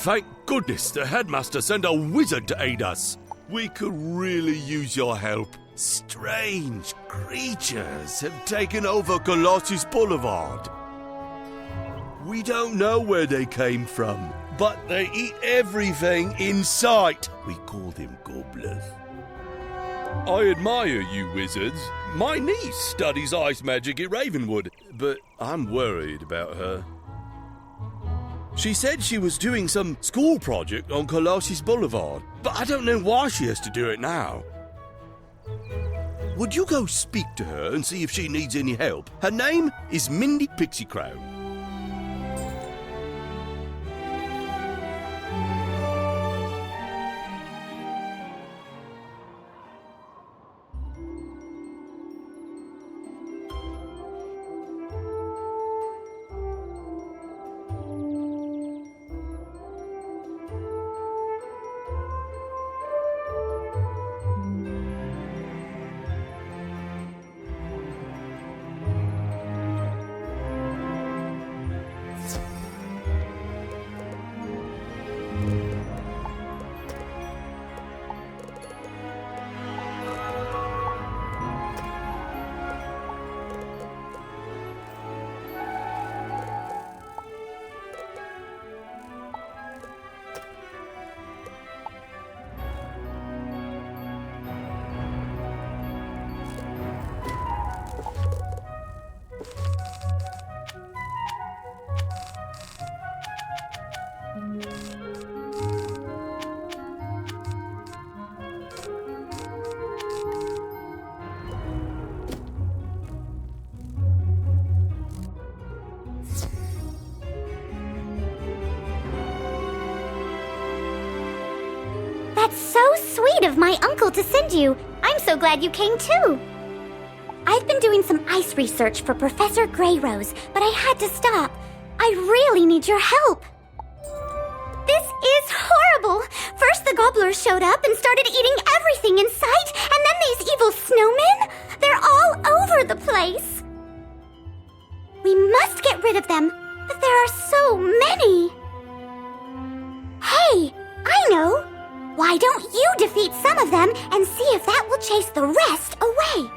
Thank goodness the headmaster sent a wizard to aid us. We could really use your help. Strange creatures have taken over Colossus Boulevard. We don't know where they came from, but they eat everything in sight. We call them gobblers. I admire you, wizards. My niece studies ice magic at Ravenwood, but I'm worried about her. She said she was doing some school project on Colossus Boulevard, but I don't know why she has to do it now. Would you go speak to her and see if she needs any help? Her name is Mindy Pixie Crown. That's so sweet of my uncle to send you. I'm so glad you came too. I've been doing some ice research for Professor Greyrose, but I had to stop. I really need your help. This is horrible. First the gobblers showed up and started eating everything in sight, and then these evil snowmen. They're all over the place. We must get rid of them, but there are so many. Hey, I know. Why don't you defeat some of them and see if that will chase the rest away?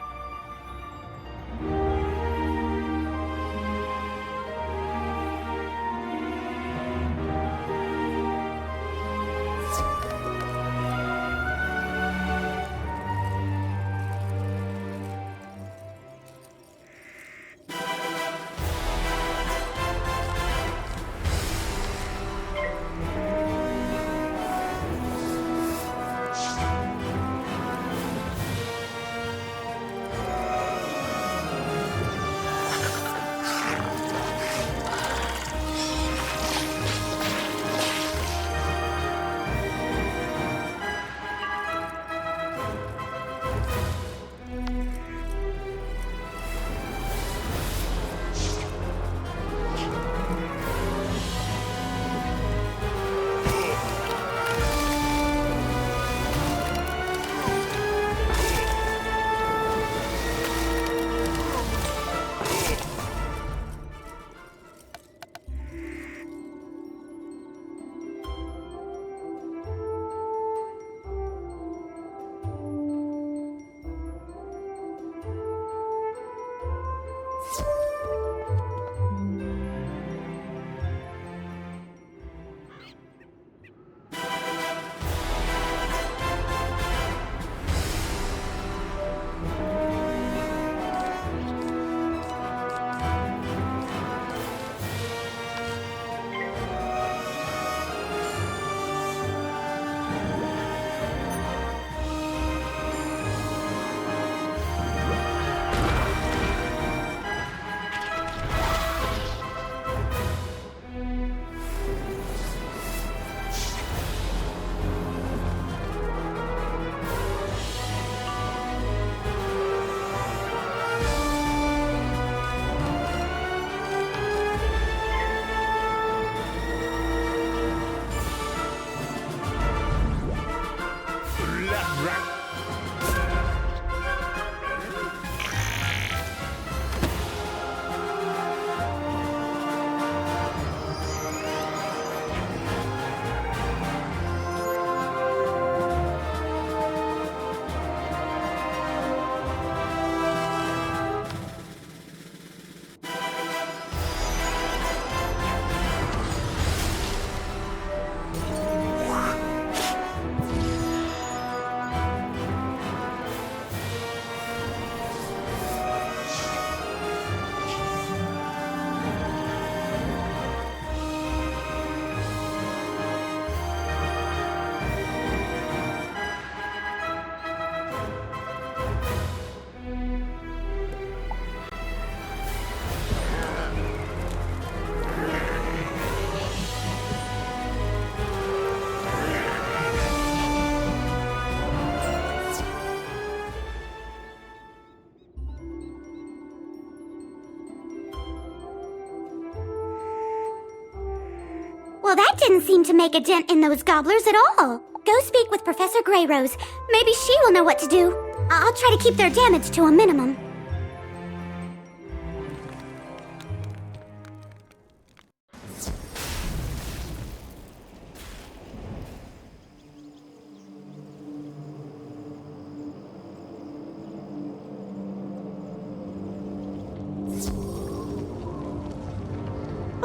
Well, that didn't seem to make a dent in those gobblers at all. Go speak with Professor Greyrose. Maybe she will know what to do. I'll try to keep their damage to a minimum.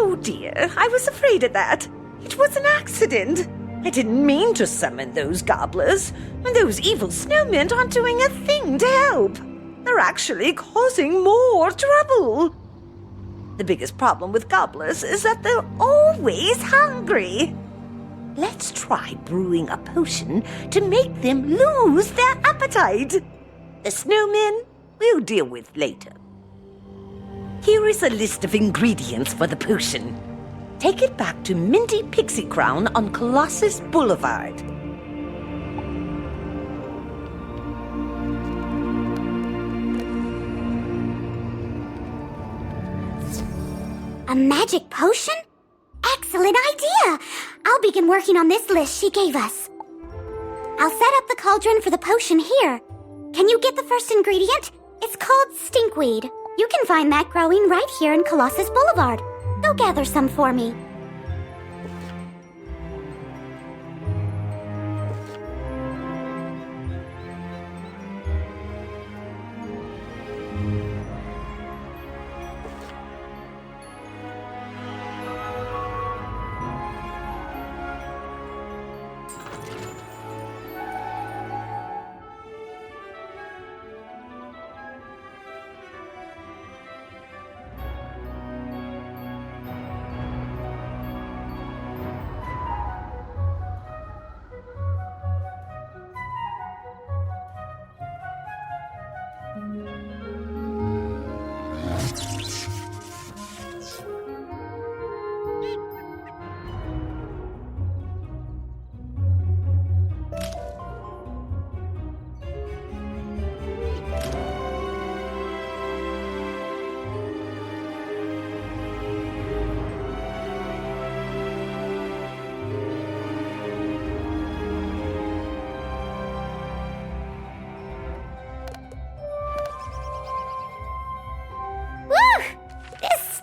Oh dear, I was afraid of that. It was an accident. I didn't mean to summon those gobblers, and those evil snowmen aren't doing a thing to help. They're actually causing more trouble. The biggest problem with gobblers is that they're always hungry. Let's try brewing a potion to make them lose their appetite. The snowmen we'll deal with later. Here is a list of ingredients for the potion. Take it back to Minty Pixie Crown on Colossus Boulevard. A magic potion? Excellent idea! I'll begin working on this list she gave us. I'll set up the cauldron for the potion here. Can you get the first ingredient? It's called stinkweed. You can find that growing right here in Colossus Boulevard. Go gather some for me.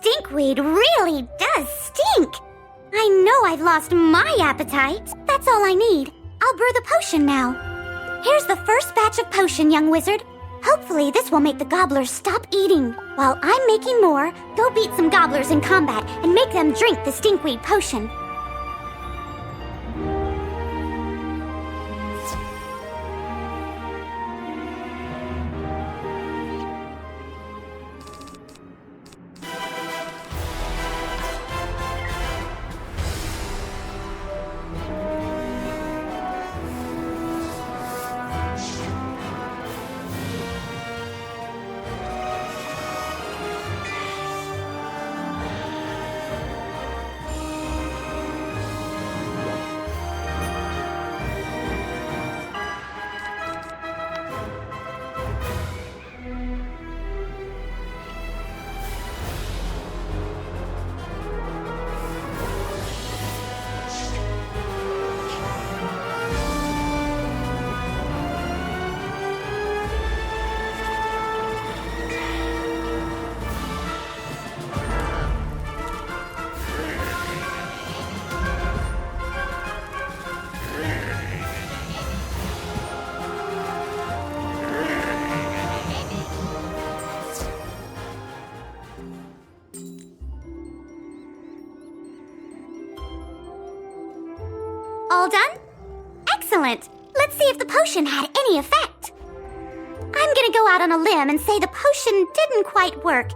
Stinkweed really does stink. I know I've lost my appetite. That's all I need. I'll brew the potion now. Here's the first batch of potion, young wizard. Hopefully this will make the gobblers stop eating. While I'm making more, go beat some gobblers in combat and make them drink the stinkweed potion. All done? Excellent. Let's see if the potion had any effect. I'm gonna go out on a limb and say the potion didn't quite work.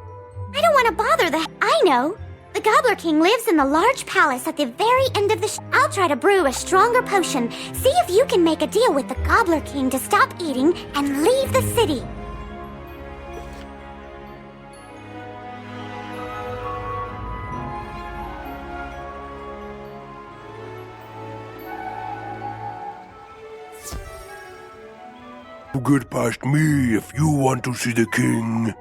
I don't want to bother I know. The Gobbler King lives in the large palace at the very end of the I'll try to brew a stronger potion. See if you can make a deal with the Gobbler King to stop eating and leave the city. Get past me if you want to see the king.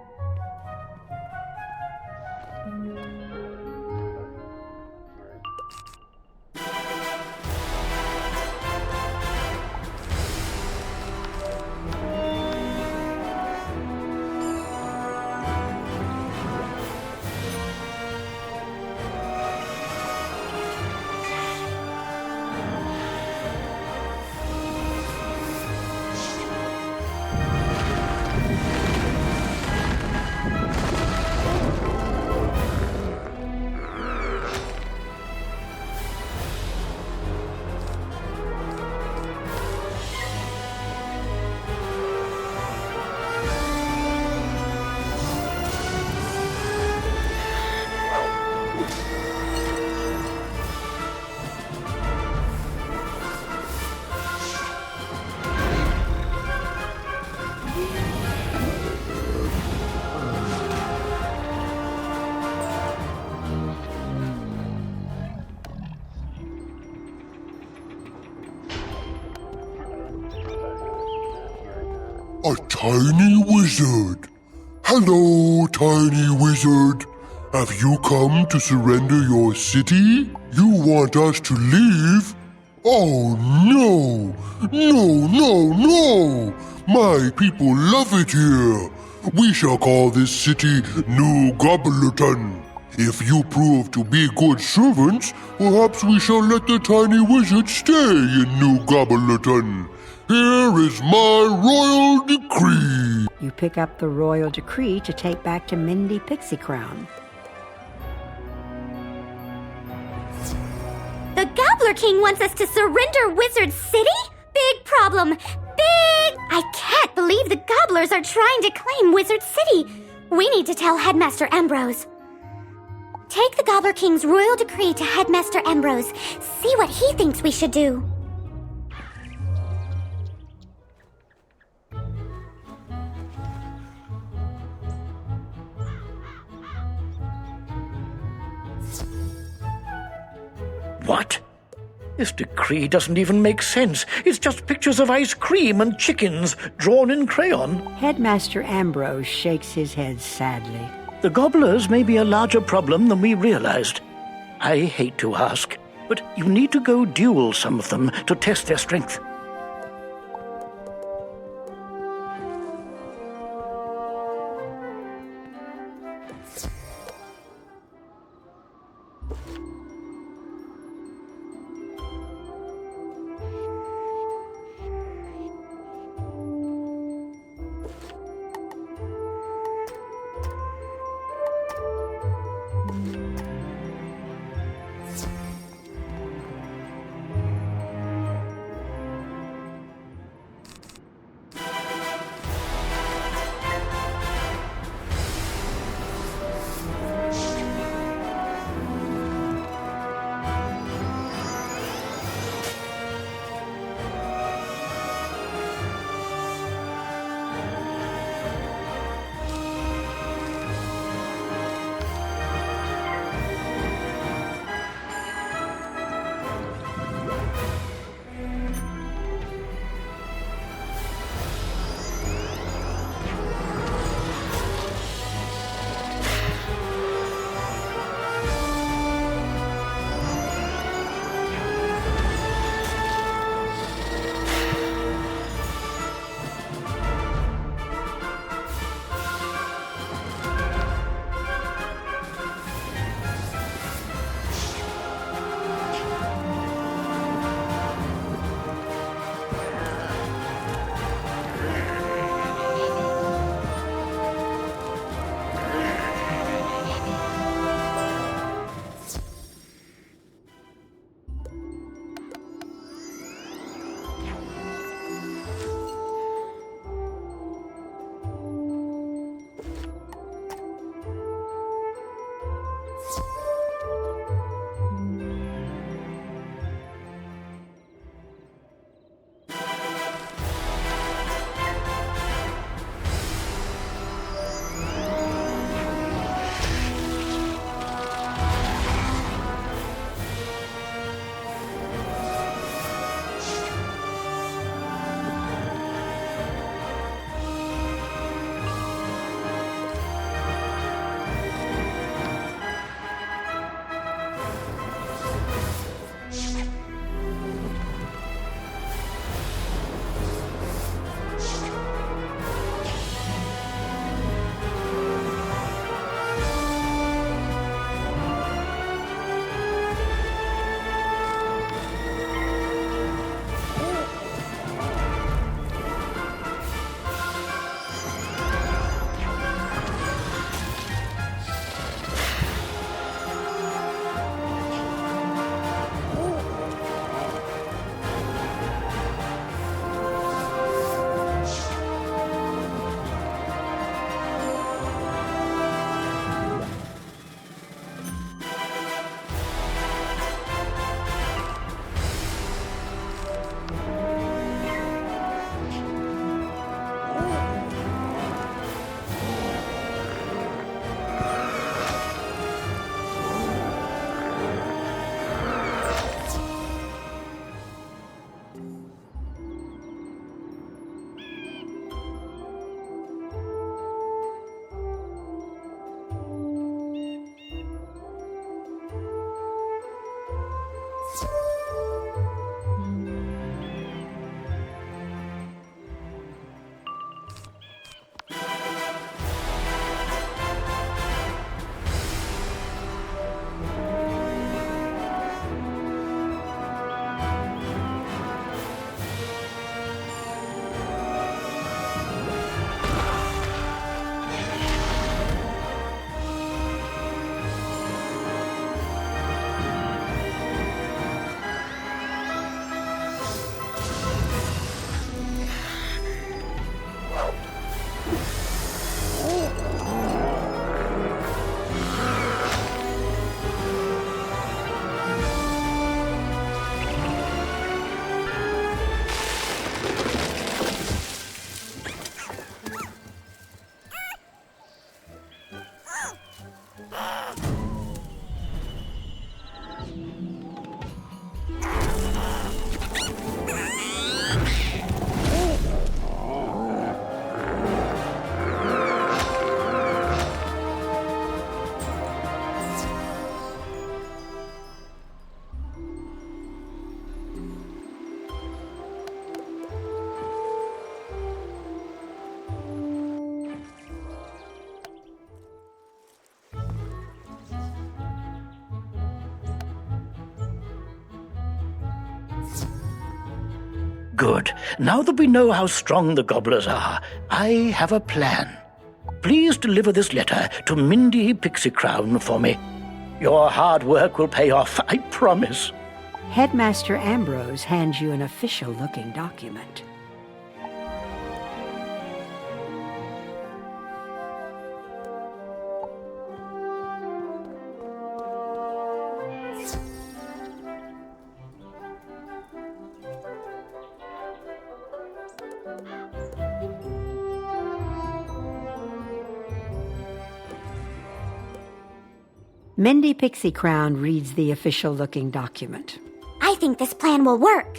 Tiny Wizard. Hello, Tiny Wizard. Have you come to surrender your city? You want us to leave? Oh, no! No, no, no! My people love it here. We shall call this city New Gobblerton. If you prove to be good servants, perhaps we shall let the Tiny Wizard stay in New Gobblerton. Here is my royal decree. You pick up the royal decree to take back to Mindy Pixie Crown. The Gobbler King wants us to surrender Wizard City? Big problem! Big! I can't believe the Gobblers are trying to claim Wizard City. We need to tell Headmaster Ambrose. Take the Gobbler King's royal decree to Headmaster Ambrose. See what he thinks we should do. What? This decree doesn't even make sense. It's just pictures of ice cream and chickens drawn in crayon. Headmaster Ambrose shakes his head sadly. The gobblers may be a larger problem than we realized. I hate to ask, but you need to go duel some of them to test their strength. Good. Now that we know how strong the gobblers are, I have a plan. Please deliver this letter to Mindy Pixie Crown for me. Your hard work will pay off, I promise. Headmaster Ambrose hands you an official-looking document. Mindy Pixie Crown reads the official-looking document. I think this plan will work.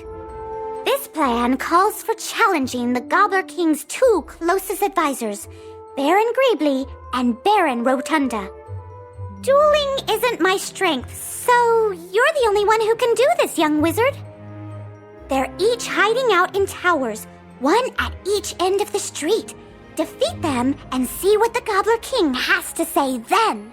This plan calls for challenging the Gobbler King's two closest advisors, Baron Greebly and Baron Rotunda. Dueling isn't my strength, so you're the only one who can do this, young wizard. They're each hiding out in towers, one at each end of the street. Defeat them and see what the Gobbler King has to say then.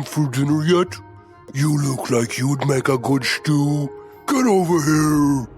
For dinner yet? You look like you'd make a good stew. Get over here.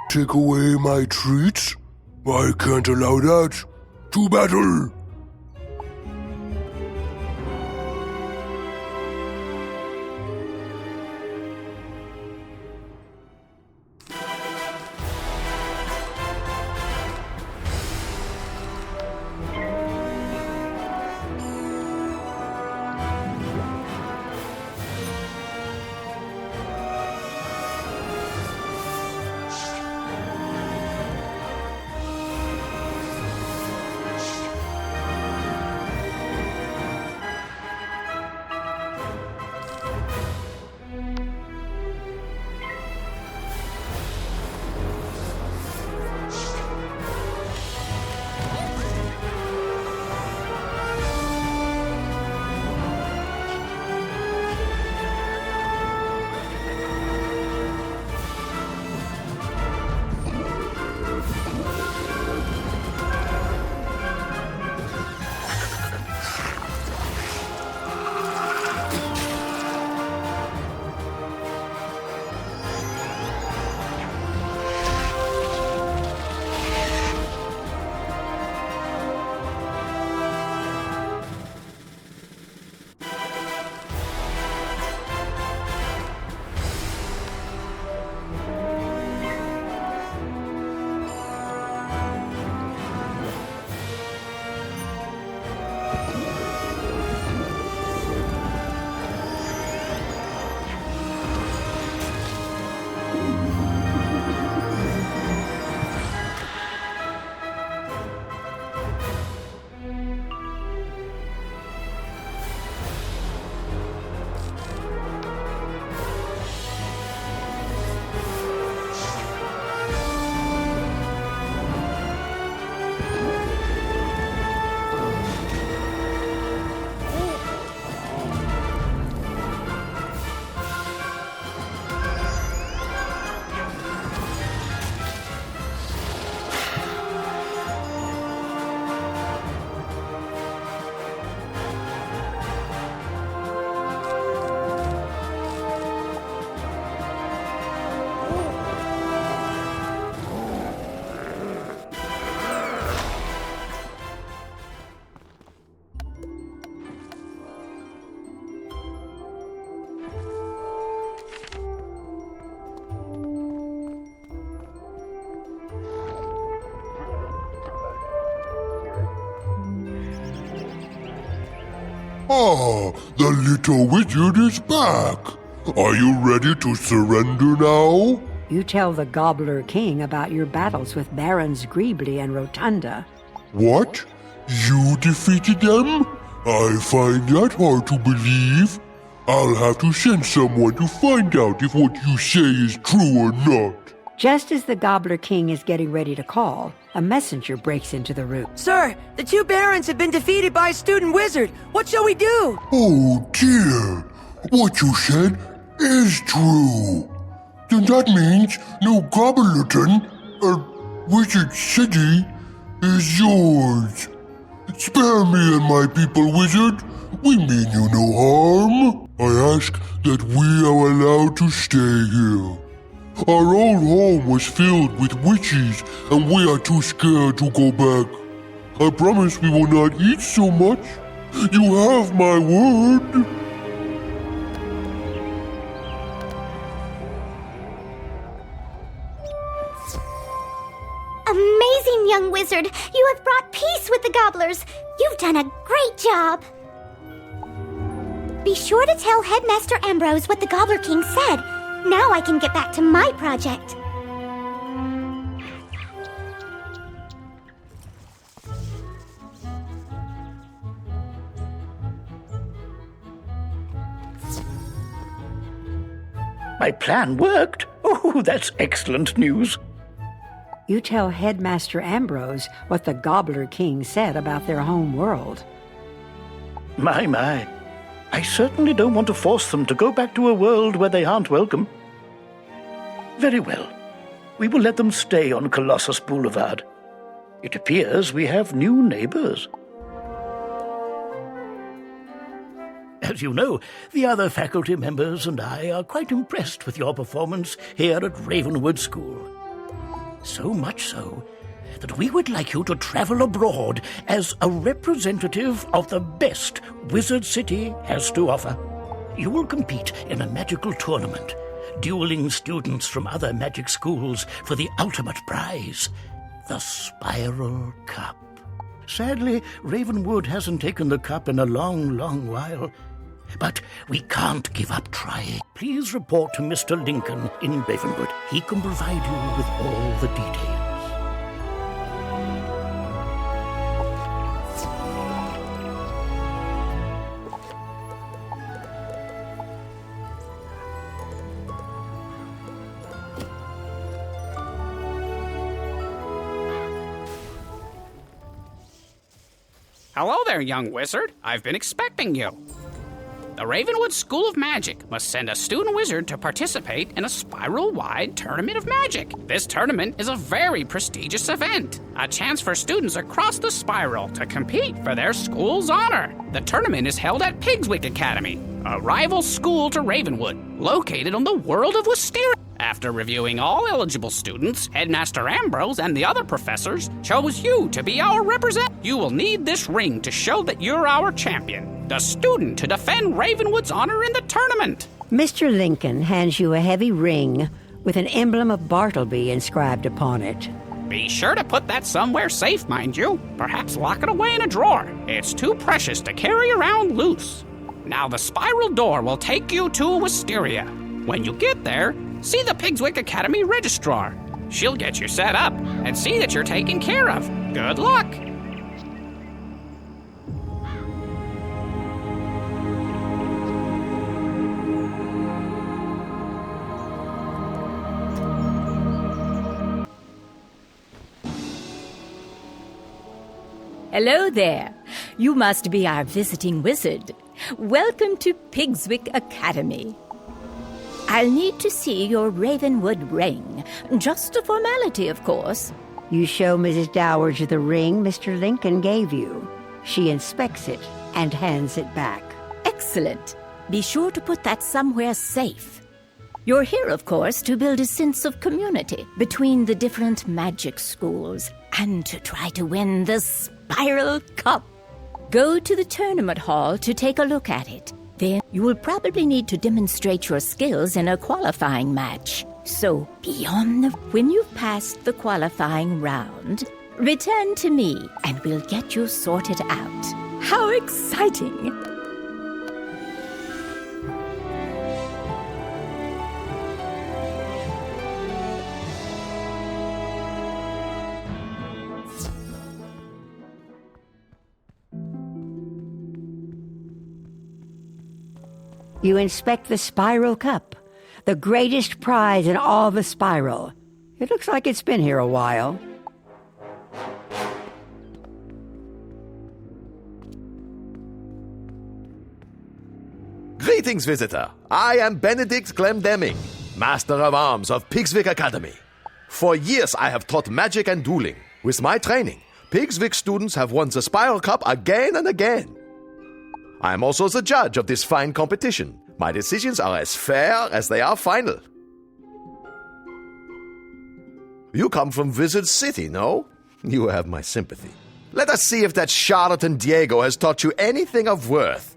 Take away my treats? I can't allow that. To battle! Ah, the little wizard is back. Are you ready to surrender now? You tell the Gobbler King about your battles with Barons Blvd and Rotunda. What? You defeated them? I find that hard to believe. I'll have to send someone to find out if what you say is true or not. Just as the Gobbler King is getting ready to call, a messenger breaks into the room. Sir, the two barons have been defeated by a student wizard. What shall we do? Oh dear. What you said is true. Then that means New Gobblerton, Wizard City, is yours. Spare me and my people, wizard. We mean you no harm. I ask that we are allowed to stay here. Our old home was filled with witches, and we are too scared to go back. I promise we will not eat so much. You have my word. Amazing, young wizard! You have brought peace with the gobblers! You've done a great job! Be sure to tell Headmaster Ambrose what the Gobbler King said. Now I can get back to my project. My plan worked. Oh, that's excellent news. You tell Headmaster Ambrose what the Gobbler King said about their home world. My. I certainly don't want to force them to go back to a world where they aren't welcome. Very well. We will let them stay on Colossus Boulevard. It appears we have new neighbors. As you know, the other faculty members and I are quite impressed with your performance here at Ravenwood School. So much so that we would like you to travel abroad as a representative of the best Wizard City has to offer. You will compete in a magical tournament, dueling students from other magic schools for the ultimate prize, the Spiral Cup. Sadly, Ravenwood hasn't taken the cup in a long, long while. But we can't give up trying. Please report to Mr. Lincoln in Ravenwood. He can provide you with all the details. Hello there, young wizard. I've been expecting you. The Ravenwood School of Magic must send a student wizard to participate in a spiral-wide tournament of magic. This tournament is a very prestigious event, a chance for students across the spiral to compete for their school's honor. The tournament is held at Pigswick Academy, a rival school to Ravenwood, located on the world of Wysteria. After reviewing all eligible students, Headmaster Ambrose and the other professors chose you to be our representative. You will need this ring to show that you're our champion, the student to defend Ravenwood's honor in the tournament. Mr. Lincoln hands you a heavy ring with an emblem of Bartleby inscribed upon it. Be sure to put that somewhere safe, mind you. Perhaps lock it away in a drawer. It's too precious to carry around loose. Now the spiral door will take you to Wysteria. When you get there, see the Pigswick Academy registrar. She'll get you set up and see that you're taken care of. Good luck! Hello there. You must be our visiting wizard. Welcome to Pigswick Academy. I'll need to see your Ravenwood ring. Just a formality, of course. You show Mrs. Dowager the ring Mr. Lincoln gave you. She inspects it and hands it back. Excellent. Be sure to put that somewhere safe. You're here, of course, to build a sense of community between the different magic schools and to try to win the Spiral Cup. Go to the tournament hall to take a look at it. Then you will probably need to demonstrate your skills in a qualifying match. So when you've passed the qualifying round, return to me and we'll get you sorted out. How exciting! You inspect the Spiral Cup, the greatest prize in all the Spiral. It looks like it's been here a while. Greetings, visitor. I am Benedict Glemdemming, Master of Arms of Pigswick Academy. For years I have taught magic and dueling. With my training, Pigswick students have won the Spiral Cup again and again. I am also the judge of this fine competition. My decisions are as fair as they are final. You come from Wizard City, no? You have my sympathy. Let us see if that charlatan Diego has taught you anything of worth.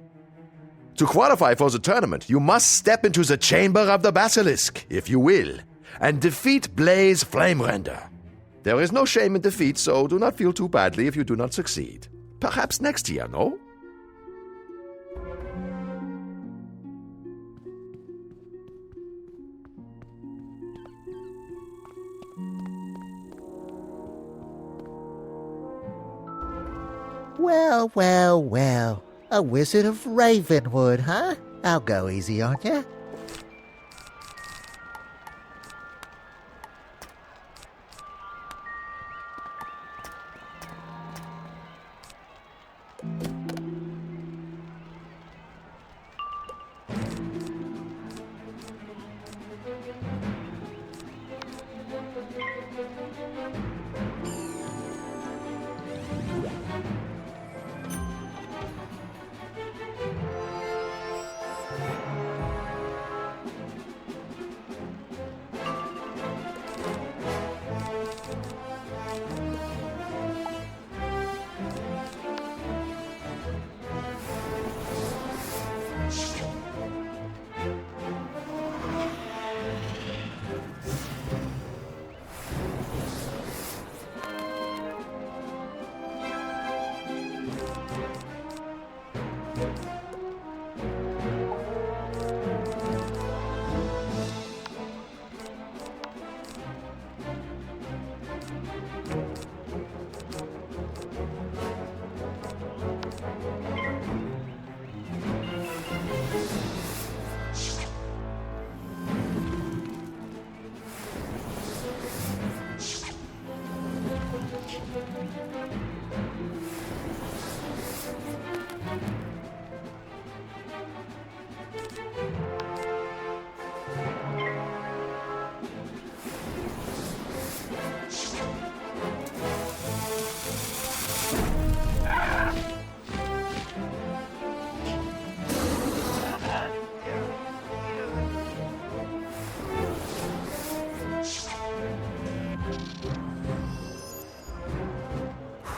To qualify for the tournament, you must step into the Chamber of the Basilisk, if you will, and defeat Blaze Flamerender. There is no shame in defeat, so do not feel too badly if you do not succeed. Perhaps next year, no? Well, well, well. A wizard of Ravenwood, huh? I'll go easy on ya.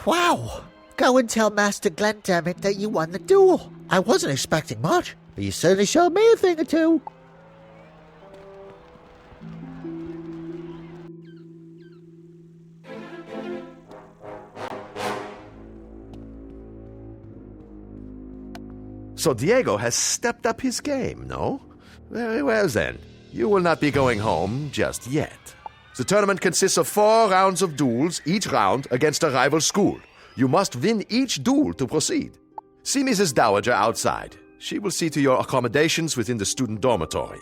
Wow! Go and tell Master Glendammit that you won the duel. I wasn't expecting much, but you certainly showed me a thing or two. So Diego has stepped up his game, no? Very well then. You will not be going home just yet. The tournament consists of 4 rounds of duels, each round against a rival school. You must win each duel to proceed. See Mrs. Dowager outside. She will see to your accommodations within the student dormitory.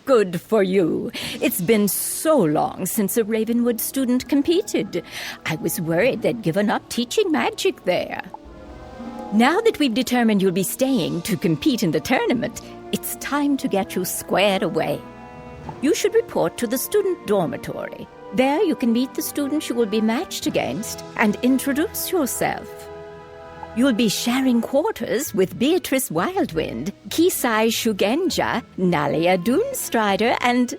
Good for you. It's been so long since a Ravenwood student competed. I was worried they'd given up teaching magic there. Now that we've determined you'll be staying to compete in the tournament, it's time to get you squared away. You should report to the student dormitory. There you can meet the students you will be matched against and introduce yourself. You'll be sharing quarters with Beatrice Wildwind, Kisai Shugenja, Nalia Doomstrider, and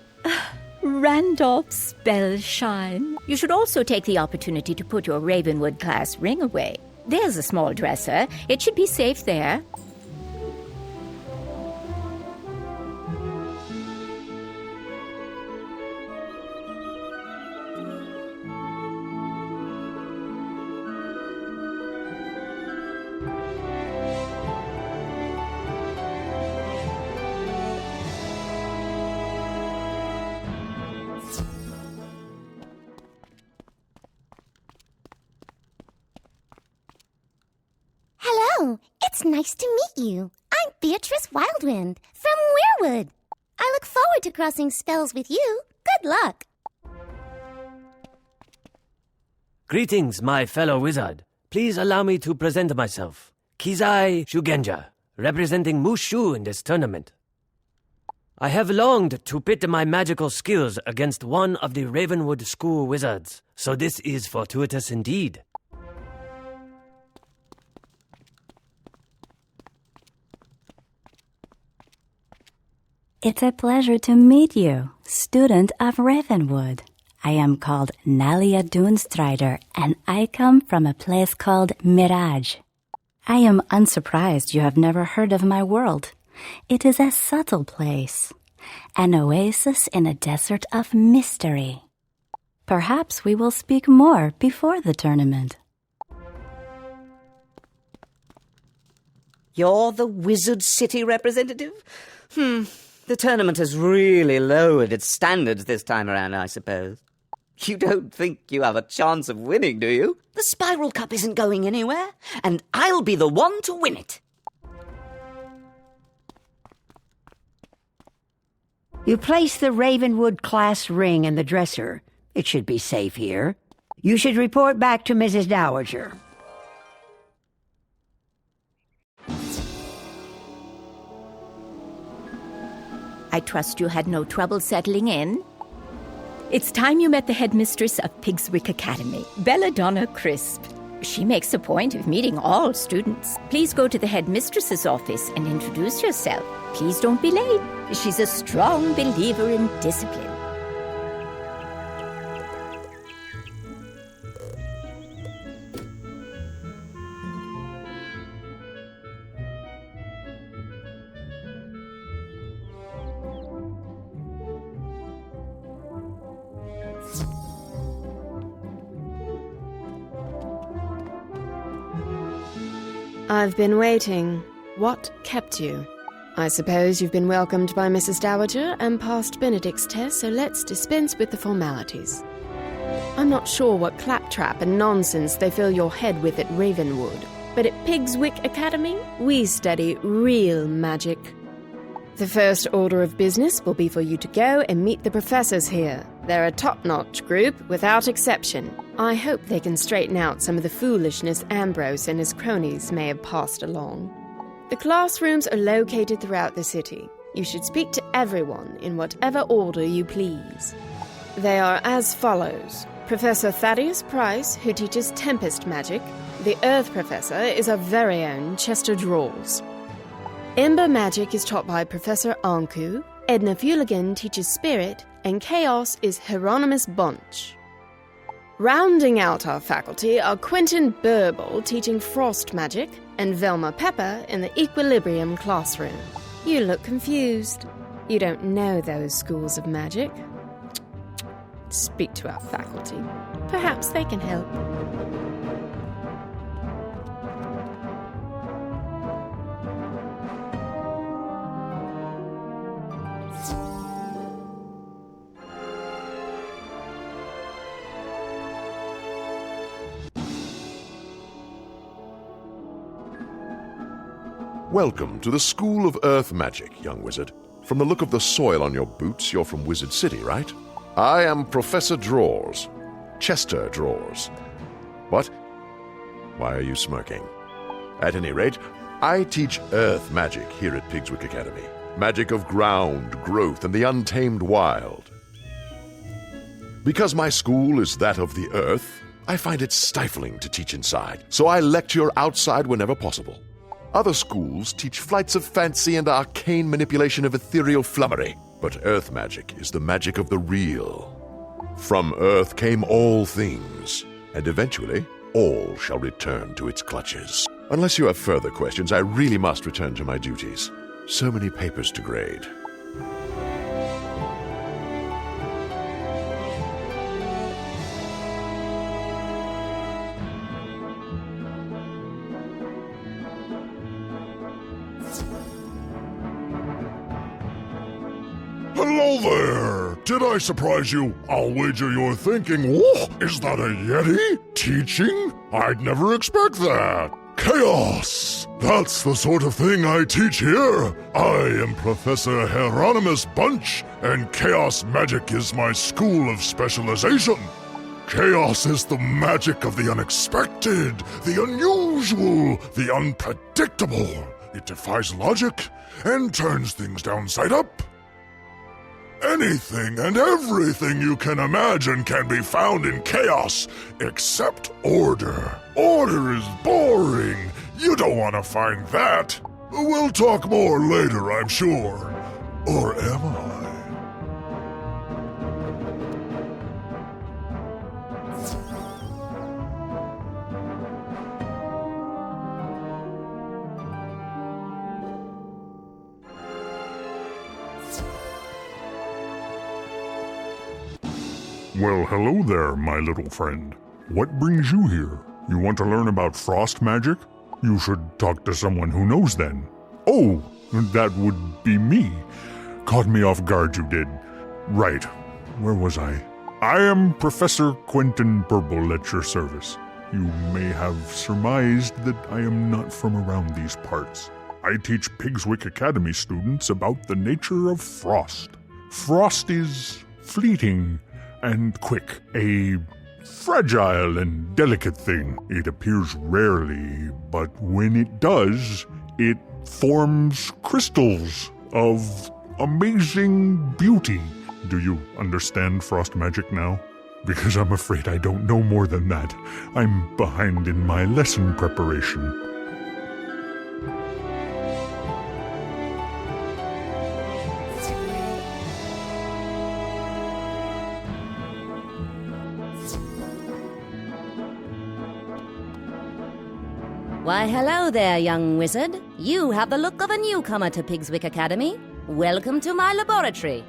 Randolph Spellshine. You should also take the opportunity to put your Ravenwood class ring away. There's a small dresser. It should be safe there. It's nice to meet you. I'm Beatrice Wildwind from Weirwood. I look forward to crossing spells with you. Good luck. Greetings, my fellow wizard. Please allow me to present myself. Kizai Shugenja, representing Mushu in this tournament. I have longed to pit my magical skills against one of the Ravenwood School wizards, so this is fortuitous indeed. It's a pleasure to meet you, student of Ravenwood. I am called Nalia Doonstrider, and I come from a place called Mirage. I am unsurprised you have never heard of my world. It is a subtle place, an oasis in a desert of mystery. Perhaps we will speak more before the tournament. You're the Wizard City representative? The tournament has really lowered its standards this time around, I suppose. You don't think you have a chance of winning, do you? The Spiral Cup isn't going anywhere, and I'll be the one to win it. You place the Ravenwood class ring in the dresser. It should be safe here. You should report back to Mrs. Dowager. I trust you had no trouble settling in. It's time you met the headmistress of Pigswick Academy, Belladonna Crisp. She makes a point of meeting all students. Please go to the headmistress's office and introduce yourself. Please don't be late. She's a strong believer in discipline. I've been waiting. What kept you? I suppose you've been welcomed by Mrs. Dowager and passed Benedict's test, so let's dispense with the formalities. I'm not sure what claptrap and nonsense they fill your head with at Ravenwood, but at Pigswick Academy, we study real magic. The first order of business will be for you to go and meet the professors here. They're a top-notch group, without exception. I hope they can straighten out some of the foolishness Ambrose and his cronies may have passed along. The classrooms are located throughout the city. You should speak to everyone in whatever order you please. They are as follows. Professor Thaddeus Price, who teaches Tempest Magic. The Earth Professor is our very own Chester Drawls. Ember Magic is taught by Professor Anku. Edna Fuligan teaches Spirit, and Chaos is Hieronymus Bunch. Rounding out our faculty are Quentin Burble teaching Frost Magic, and Velma Pepper in the Equilibrium classroom. You look confused. You don't know those schools of magic. Speak to our faculty. Perhaps they can help. Welcome to the School of Earth Magic, young wizard. From the look of the soil on your boots, you're from Wizard City, right? I am Professor Drawers. Chester Drawers. What? Why are you smirking? At any rate, I teach Earth Magic here at Pigswick Academy. Magic of ground, growth, and the untamed wild. Because my school is that of the Earth, I find it stifling to teach inside, so I lecture outside whenever possible. Other schools teach flights of fancy and arcane manipulation of ethereal flummery, but Earth magic is the magic of the real. From Earth came all things, and eventually all shall return to its clutches. Unless you have further questions, I really must return to my duties. So many papers to grade. Hello there! Did I surprise you? I'll wager you're thinking, whoa, is that a Yeti? Teaching? I'd never expect that. Chaos! That's the sort of thing I teach here. I am Professor Hieronymus Bunch, and chaos magic is my school of specialization. Chaos is the magic of the unexpected, the unusual, the unpredictable. It defies logic and turns things downside up. Anything and everything you can imagine can be found in chaos, except order. Order is boring. You don't want to find that. We'll talk more later, I'm sure. Or am I? Well, hello there, my little friend. What brings you here? You want to learn about frost magic? You should talk to someone who knows then. Oh, that would be me. Caught me off guard, you did. Right. Where was I? I am Professor Quentin Burble at your service. You may have surmised that I am not from around these parts. I teach Pigswick Academy students about the nature of frost. Frost is fleeting and quick, a fragile and delicate thing. It appears rarely, but when it does, it forms crystals of amazing beauty. Do you understand frost magic now? Because I'm afraid I don't know more than that. I'm behind in my lesson preparation. Why, hello there, young wizard. You have the look of a newcomer to Pigswick Academy. Welcome to my laboratory.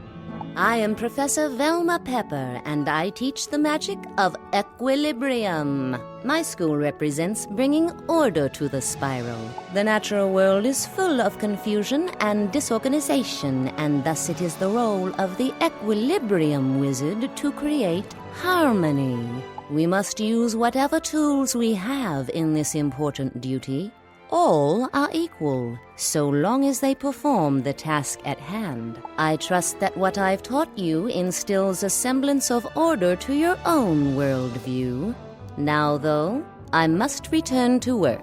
I am Professor Velma Pepper, and I teach the magic of equilibrium. My school represents bringing order to the spiral. The natural world is full of confusion and disorganization, and thus it is the role of the equilibrium wizard to create harmony. We must use whatever tools we have in this important duty. All are equal, so long as they perform the task at hand. I trust that what I've taught you instills a semblance of order to your own worldview. Now, though, I must return to work.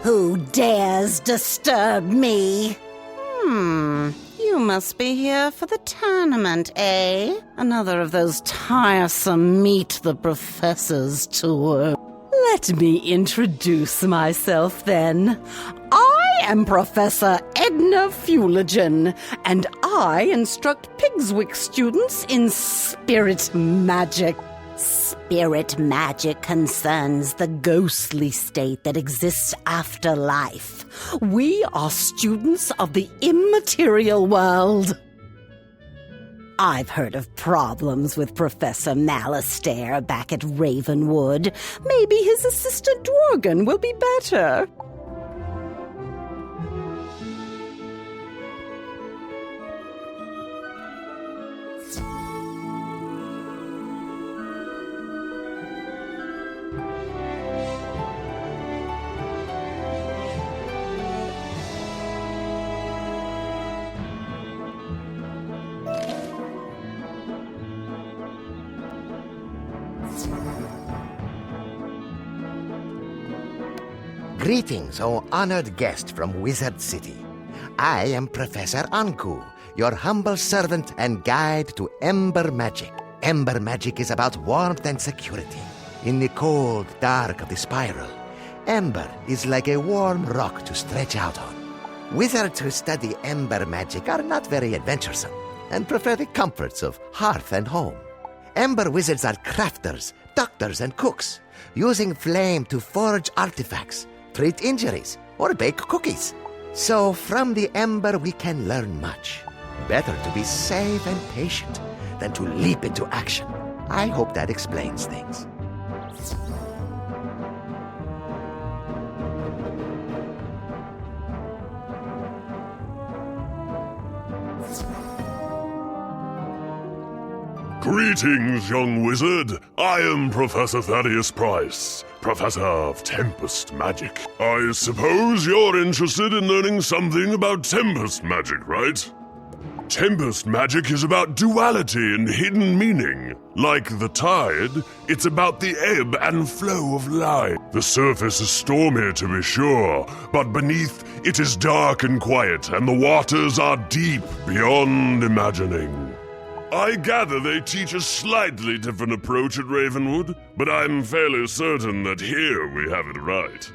Who dares disturb me? You must be here for the tournament, eh? Another of those tiresome meet the professors tour. Let me introduce myself then. I am Professor Edna Fuligen, and I instruct Pigswick students in spirit magic. Spirit magic concerns the ghostly state that exists after life. We are students of the immaterial world. I've heard of problems with Professor Malastair back at Ravenwood. Maybe his assistant Dworgen will be better. Greetings, O honored guest from Wizard City. I am Professor Anku, your humble servant and guide to Ember Magic. Ember Magic is about warmth and security. In the cold dark of the spiral, Ember is like a warm rock to stretch out on. Wizards who study Ember Magic are not very adventuresome and prefer the comforts of hearth and home. Ember Wizards are crafters, doctors, and cooks, using flame to forge artifacts, treat injuries, or bake cookies. So from the Ember we can learn much. Better to be safe and patient than to leap into action. I hope that explains things. Greetings, young wizard. I am Professor Thaddeus Price, Professor of Tempest Magic. I suppose you're interested in learning something about Tempest Magic, right? Tempest Magic is about duality and hidden meaning. Like the tide, it's about the ebb and flow of life. The surface is stormy, to be sure, but beneath it is dark and quiet, and the waters are deep beyond imagining. I gather they teach a slightly different approach at Ravenwood, but I'm fairly certain that here we have it right.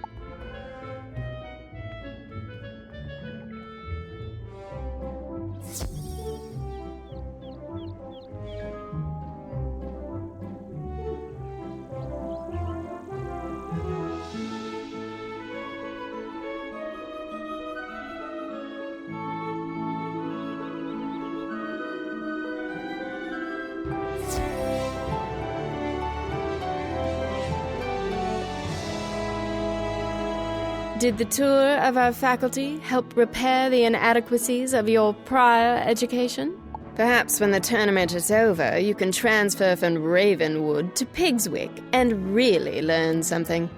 Did the tour of our faculty help repair the inadequacies of your prior education? Perhaps when the tournament is over, you can transfer from Ravenwood to Pigswick and really learn something.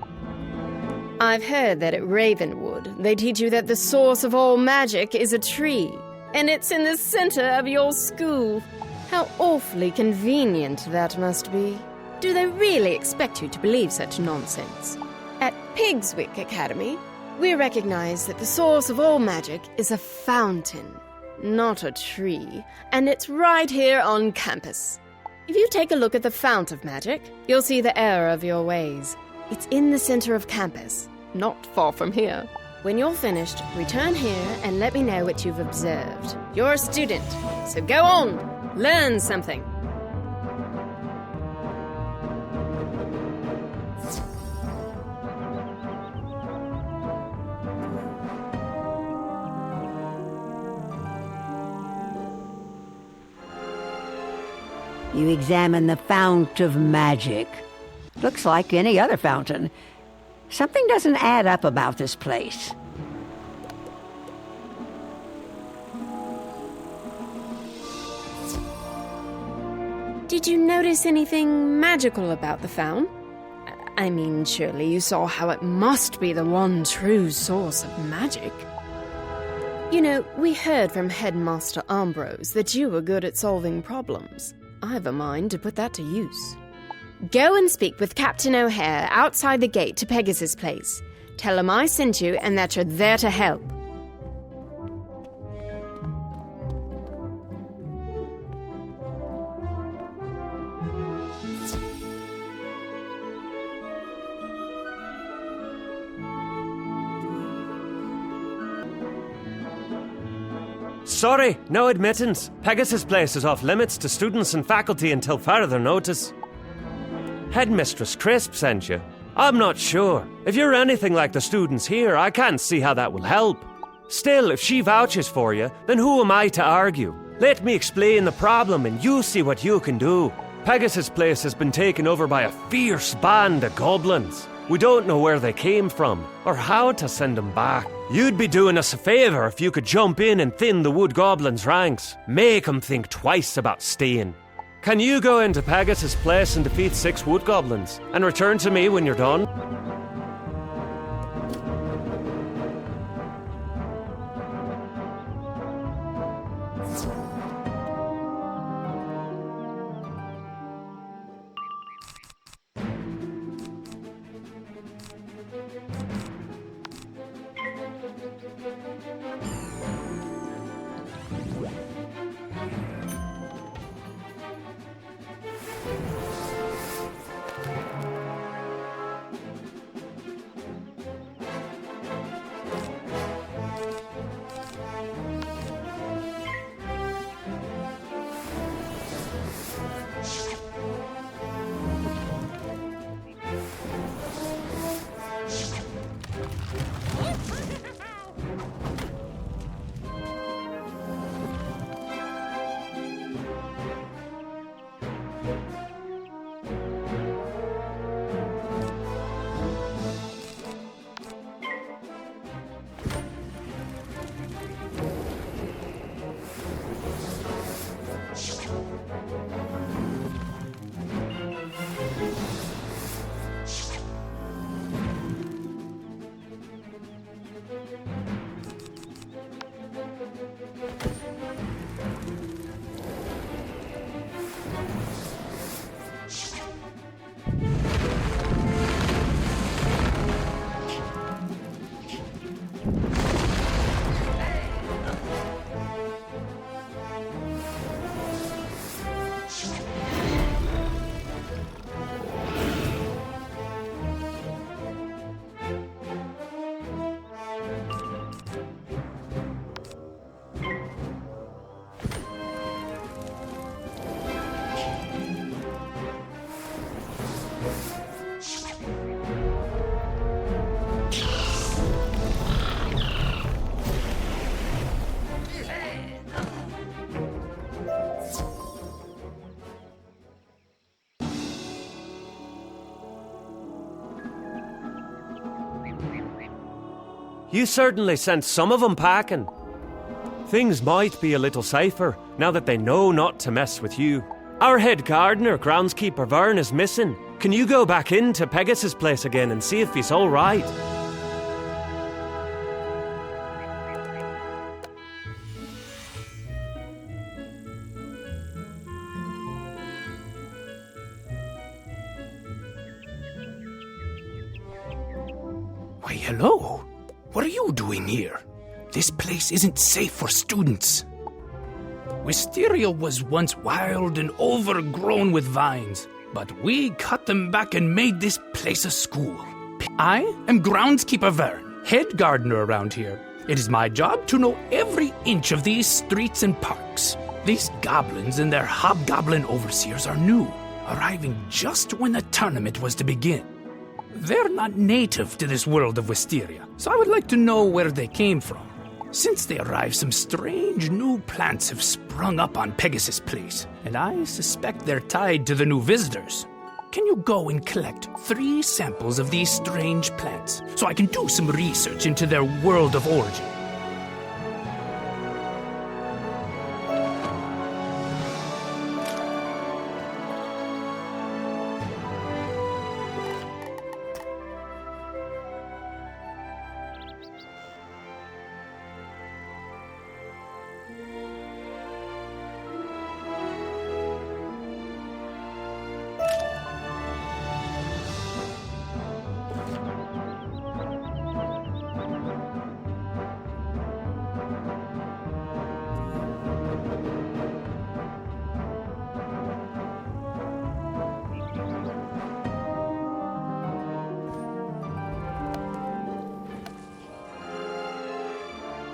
I've heard that at Ravenwood, they teach you that the source of all magic is a tree, and it's in the center of your school. How awfully convenient that must be. Do they really expect you to believe such nonsense? At Pigswick Academy, we recognize that the source of all magic is a fountain, not a tree, and it's right here on campus. If you take a look at the fount of magic, you'll see the error of your ways. It's in the center of campus, not far from here. When you're finished, return here and let me know what you've observed. You're a student, so go on, learn something. You examine the fount of magic. Looks like any other fountain. Something doesn't add up about this place. Did you notice anything magical about the fount? I mean, surely you saw how it must be the one true source of magic. You know, we heard from Headmaster Ambrose that you were good at solving problems. I've a mind to put that to use. Go and speak with Captain O'Hare outside the gate to Pegasus Place. Tell him I sent you and that you're there to help. Sorry, no admittance. Pegasus Place is off limits to students and faculty until further notice. Headmistress Crisp sent you. I'm not sure. If you're anything like the students here, I can't see how that will help. Still, if she vouches for you, then who am I to argue? Let me explain the problem and you see what you can do. Pegasus Place has been taken over by a fierce band of goblins. We don't know where they came from, or how to send them back. You'd be doing us a favour if you could jump in and thin the wood goblins' ranks. Make them think twice about staying. Can you go into Pegasus Place and defeat 6 wood goblins, and return to me when you're done? You certainly sent some of them packing. Things might be a little safer now that they know not to mess with you. Our head gardener, groundskeeper Vern, is missing. Can you go back into Pegasus' place again and see if he's all right? Why, hello. What are you doing here? This place isn't safe for students. Wysteria was once wild and overgrown with vines, but we cut them back and made this place a school. I am groundskeeper Vern, head gardener around here. It is my job to know every inch of these streets and parks. These goblins and their hobgoblin overseers are new, arriving just when the tournament was to begin. They're not native to this world of Wysteria, so I would like to know where they came from. Since they arrived, some strange new plants have sprung up on Pegasus Place, and I suspect they're tied to the new visitors. Can you go and collect 3 samples of these strange plants so I can do some research into their world of origin?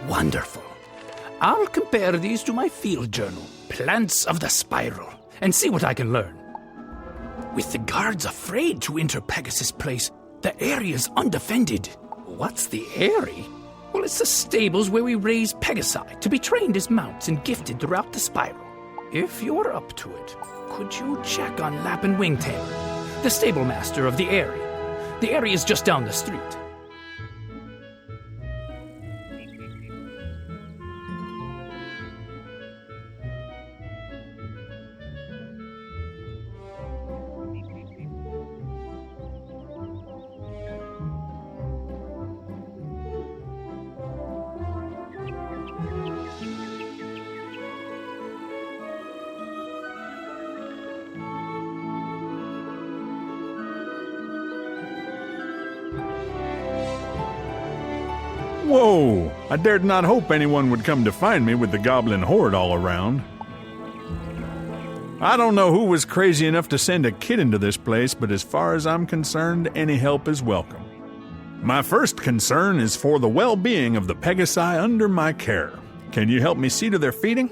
Wonderful. I'll compare these to my field journal, Plants of the Spiral, and see what I can learn. With the guards afraid to enter Pegasus Place, the area's undefended. What's the area? Well, it's the stables where we raise Pegasi to be trained as mounts and gifted throughout the spiral. If you're up to it, could you check on Lap and Wingtamer, the stable master of the area? The area is just down the street. Whoa! I dared not hope anyone would come to find me with the goblin horde all around. I don't know who was crazy enough to send a kid into this place, but as far as I'm concerned, any help is welcome. My first concern is for the well-being of the Pegasi under my care. Can you help me see to their feeding?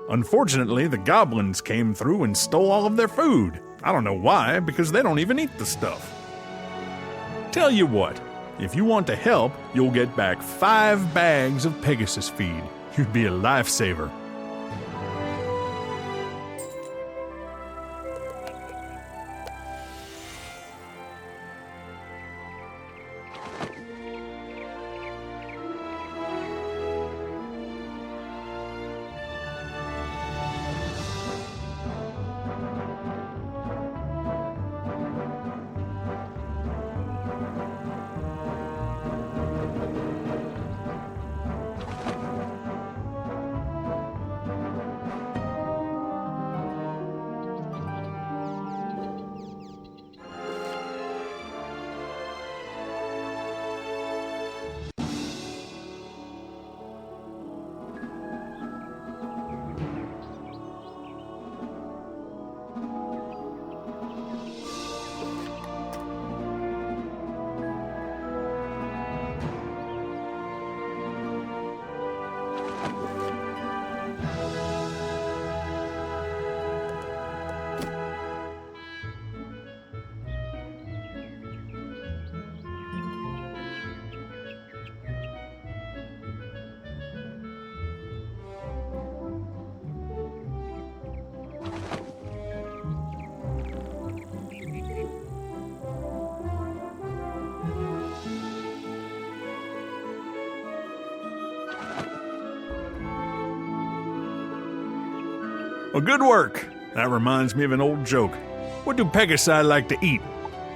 Unfortunately, the goblins came through and stole all of their food. I don't know why, because they don't even eat the stuff. Tell you what, if you want to help, you'll get back 5 bags of Pegasus feed. You'd be a lifesaver. Well, good work. That reminds me of an old joke. What do Pegasi like to eat?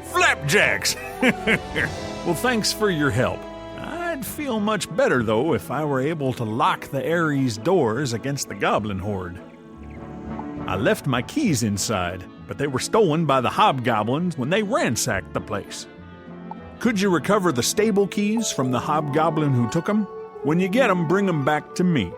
Flapjacks! Well, thanks for your help. I'd feel much better, though, if I were able to lock the Ares doors against the goblin horde. I left my keys inside, but they were stolen by the hobgoblins when they ransacked the place. Could you recover the stable keys from the hobgoblin who took them? When you get them, bring them back to me.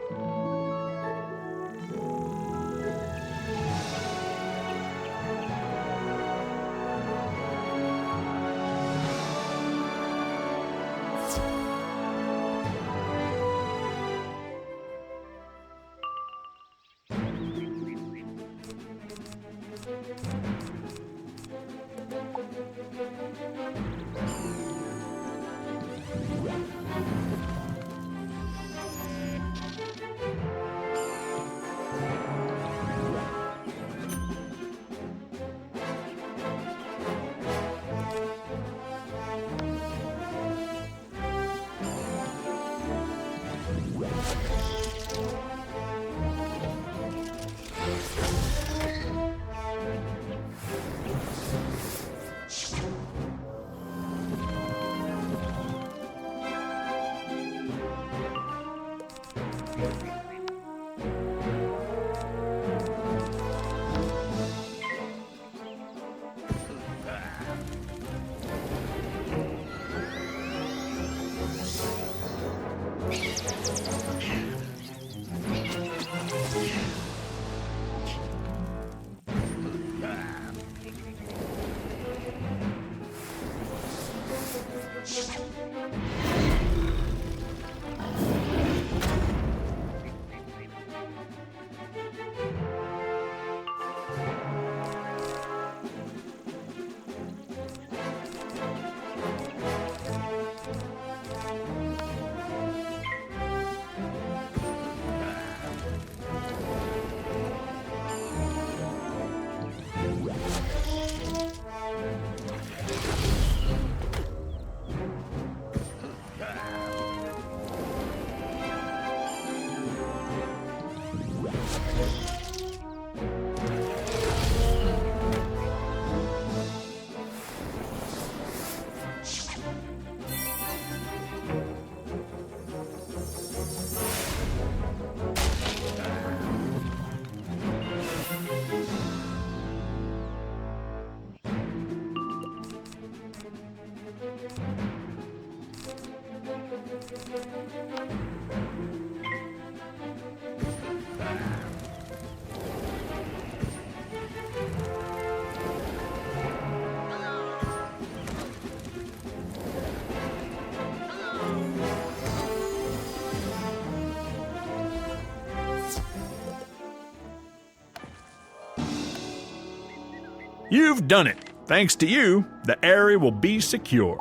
You've done it. Thanks to you, the area will be secure.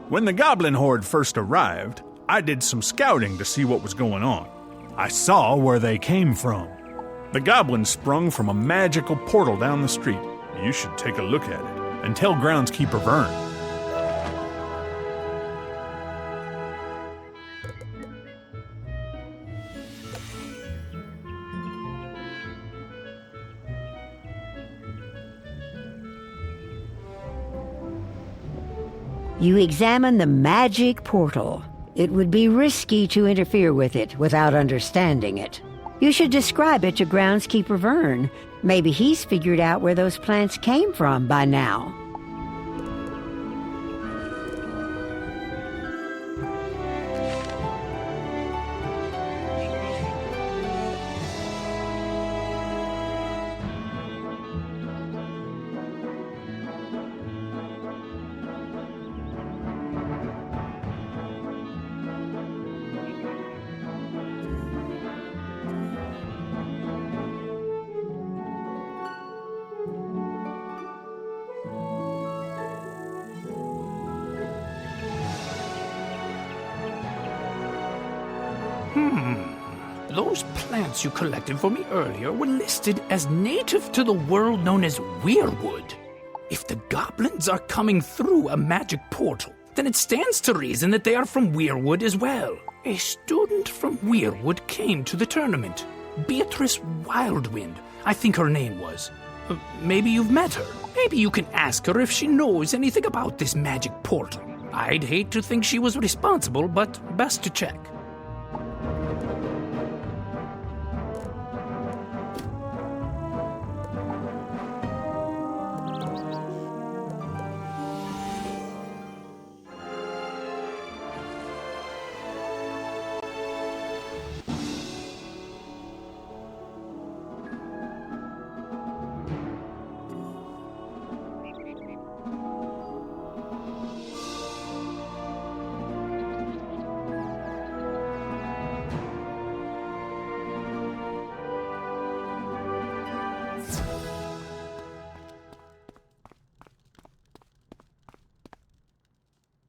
When the goblin horde first arrived, I did some scouting to see what was going on. I saw where they came from. The goblins sprung from a magical portal down the street. You should take a look at it and tell groundskeeper Vern. You examine the magic portal. It would be risky to interfere with it without understanding it. You should describe it to groundskeeper Vern. Maybe he's figured out where those plants came from by now. Those plants you collected for me earlier were listed as native to the world known as Weirwood. If the goblins are coming through a magic portal, then it stands to reason that they are from Weirwood as well. A student from Weirwood came to the tournament. Beatrice Wildwind, I think her name was. Maybe you've met her. Maybe you can ask her if she knows anything about this magic portal. I'd hate to think she was responsible, but best to check.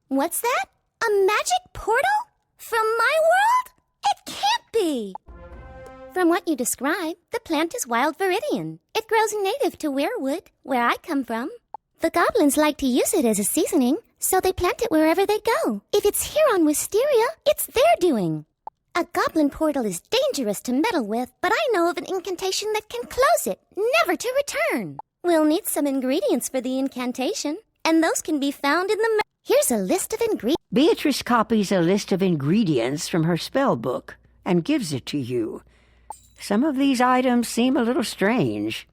What's that? A magic portal? From my world? It can't be! From what you describe, the plant is wild viridian. It grows native to Weirwood, where I come from. The goblins like to use it as a seasoning, so they plant it wherever they go. If it's here on Wysteria, it's their doing. A goblin portal is dangerous to meddle with, but I know of an incantation that can close it, never to return. We'll need some ingredients for the incantation, and those can be found in the... Here's a list of ingredients. Beatrice copies a list of ingredients from her spell book and gives it to you. Some of these items seem a little strange.